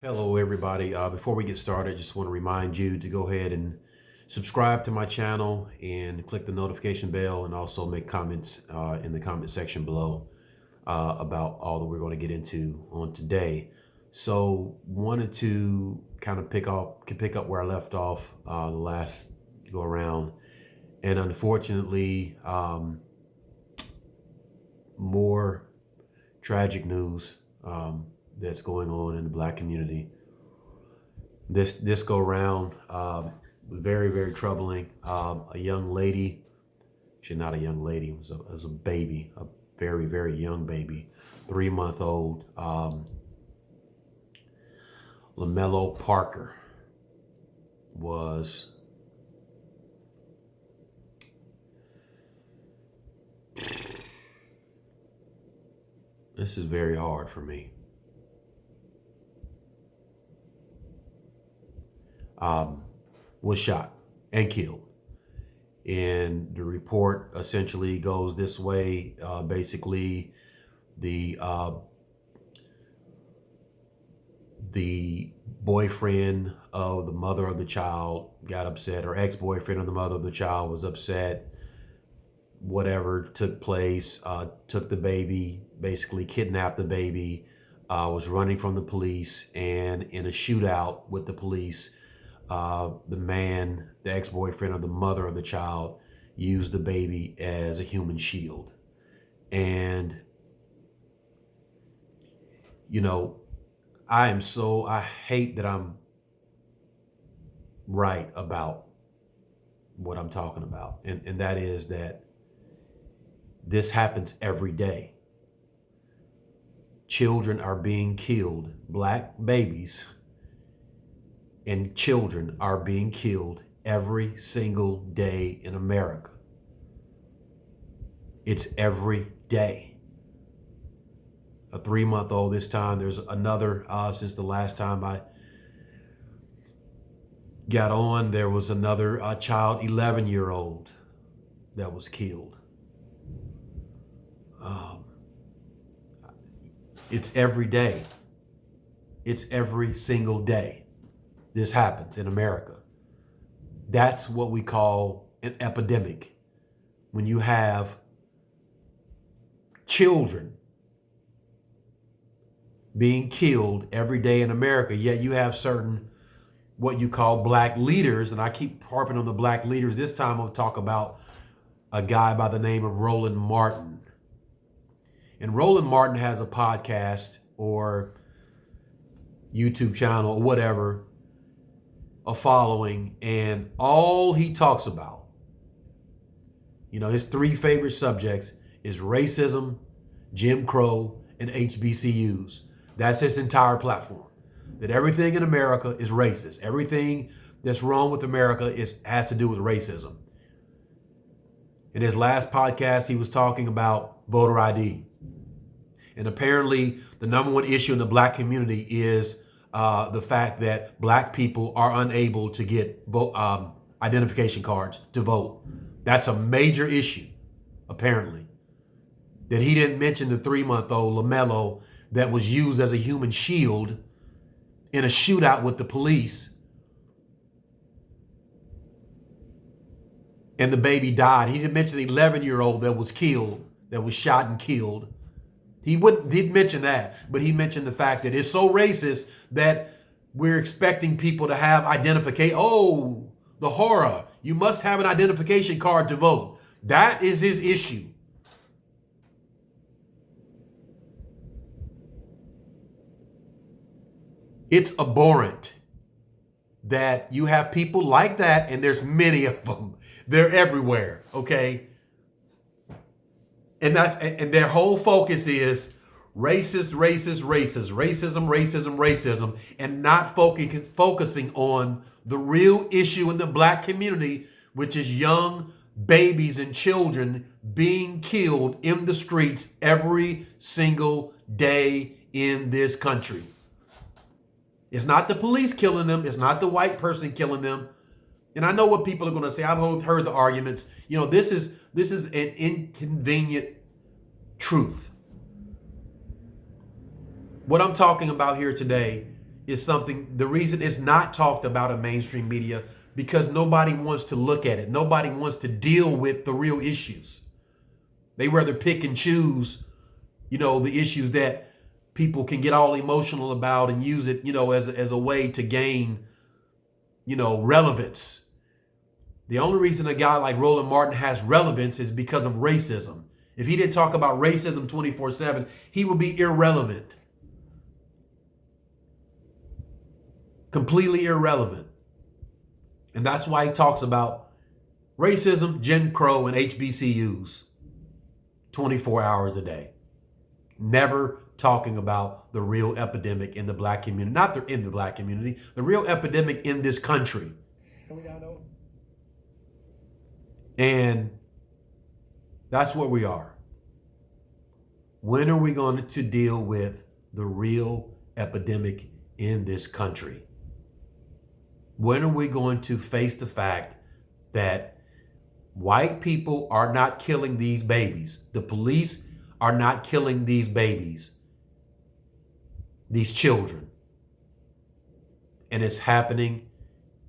Hello, everybody. Before we get started, just want to remind you to go ahead and subscribe to my channel and click the notification bell, and also make comments in the comment section below about all that we're going to get into on today. So, wanted to kind of pick up where I left off the last go around, and unfortunately, more tragic news that's going on in the Black community. This go round, very, very troubling. A young lady, she's not a young lady, it was a baby, a very, very young baby, 3-month old, LaMelo Parker was this is very hard for me. Was shot and killed. And the report essentially goes this way. Basically, the boyfriend of the mother of the child got upset, or ex-boyfriend of the mother of the child was upset. Whatever took place, took the baby, basically kidnapped the baby, was running from the police, and in a shootout with the police, the ex-boyfriend of the mother of the child, used the baby as a human shield. And, I hate that I'm right about what I'm talking about. And that is that this happens every day. Children are being killed, Black babies and children are being killed every single day in America. It's every day. A 3-month-old this time. There's another, since the last time I got on, there was another child, 11-year-old, that was killed. It's every day. It's every single day. This happens in America. That's what we call an epidemic. When you have children being killed every day in America, yet you have certain what you call Black leaders, and I keep harping on the Black leaders. This time I'll talk about a guy by the name of Roland Martin. And Roland Martin has a podcast or YouTube channel or whatever, a following, and all he talks about, his 3 favorite subjects is racism, Jim Crow, and HBCUs. That's his entire platform. That everything in America is racist. Everything that's wrong with America has to do with racism. In his last podcast, he was talking about voter ID. And apparently, the number one issue in the Black community is the fact that Black people are unable to get identification cards to vote. That's a major issue, apparently. That he didn't mention the 3-month-old LaMelo that was used as a human shield in a shootout with the police. And the baby died. He didn't mention the 11-year-old that was killed, that was shot and killed. He didn't mention that, but he mentioned the fact that it's so racist that we're expecting people to have identification. Oh, the horror. You must have an identification card to vote. That is his issue. It's abhorrent that you have people like that, and there's many of them. They're everywhere, okay? And their whole focus is racism, and not focusing on the real issue in the Black community, which is young babies and children being killed in the streets every single day in this country. It's not the police killing them. It's not the white person killing them. And I know what people are going to say. I've heard the arguments. This is an inconvenient truth. What I'm talking about here today is something, the reason it's not talked about in mainstream media, because nobody wants to look at it. Nobody wants to deal with the real issues. They rather pick and choose, the issues that people can get all emotional about and use it, as a way to gain, relevance. The only reason a guy like Roland Martin has relevance is because of racism. If he didn't talk about racism 24/7, he would be irrelevant. Completely irrelevant. And that's why he talks about racism, Jim Crow, and HBCUs 24 hours a day. Never talking about the real epidemic in the black community. Not in the black community, the real epidemic in this country. And that's what we are. When are we going to deal with the real epidemic in this country? When are we going to face the fact that white people are not killing these babies? The police are not killing these babies, these children. And it's happening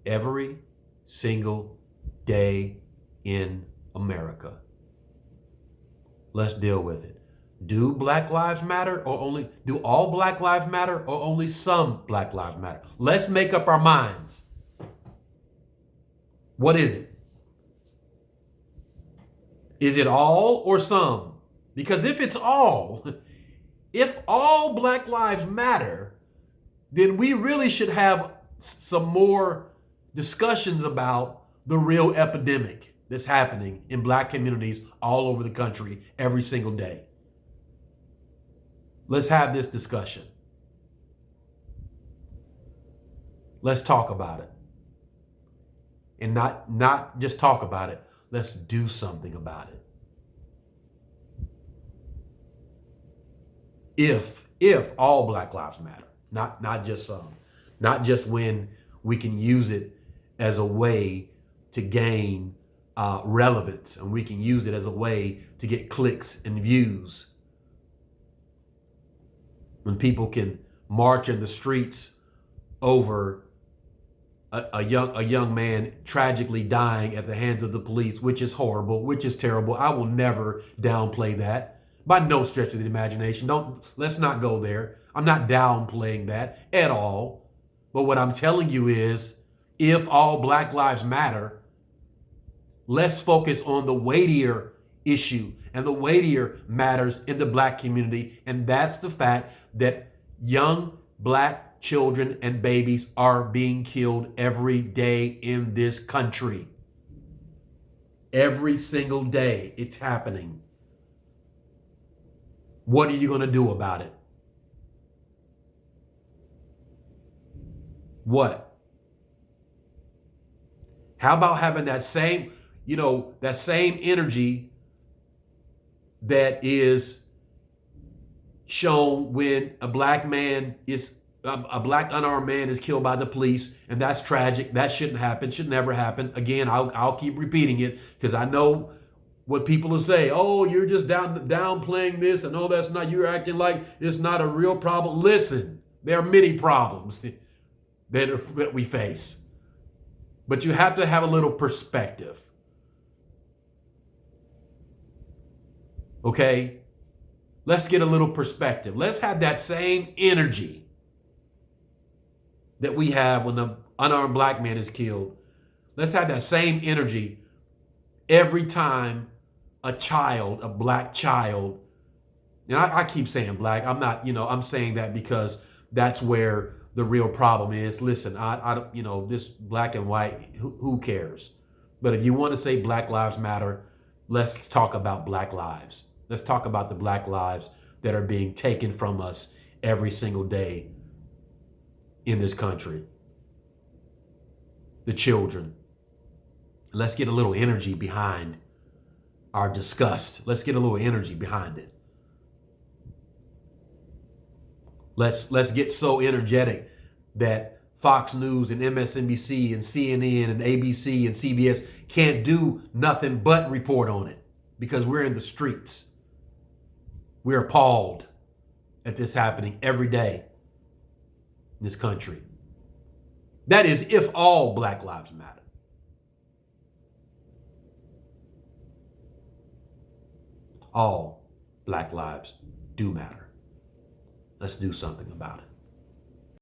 every single day in America. Let's deal with it. Do Black Lives Matter, or do all Black Lives matter, or only some Black Lives Matter? Let's make up our minds. What is it? Is it all or some? Because if all Black Lives Matter, then we really should have some more discussions about the real epidemic that's happening in black communities all over the country every single day. Let's have this discussion. Let's talk about it. And not just talk about it. Let's do something about it. If all Black Lives Matter, not just some, not just when we can use it as a way to gain relevance, and we can use it as a way to get clicks and views. When people can march in the streets over a young man tragically dying at the hands of the police, which is horrible, which is terrible. I will never downplay that by no stretch of the imagination. Let's not go there. I'm not downplaying that at all. But what I'm telling you is, if all Black Lives Matter, let's focus on the weightier issue and the weightier matters in the black community. And that's the fact that young black children and babies are being killed every day in this country. Every single day it's happening. What are you going to do about it? What? How about having that same, that same energy that is shown when a black unarmed man is killed by the police, and that's tragic. That shouldn't happen. Should never happen. Again, I'll keep repeating it because I know what people will say. Oh, you're just downplaying this, and that's not. You're acting like it's not a real problem. Listen, there are many problems that we face, but you have to have a little perspective. Okay, let's get a little perspective. Let's have that same energy that we have when an unarmed black man is killed. Let's have that same energy every time a black child, and I keep saying black, I'm not, I'm saying that because that's where the real problem is. Listen, I this black and white, who cares? But if you want to say Black Lives Matter, let's talk about black lives. Let's talk about the black lives that are being taken from us every single day in this country. The children. Let's get a little energy behind our disgust. Let's get a little energy behind it. Let's get so energetic that Fox News and MSNBC and CNN and ABC and CBS can't do nothing but report on it because we're in the streets. We're appalled at this happening every day. in this country. That is, if all Black lives matter. All Black lives do matter. Let's do something about it.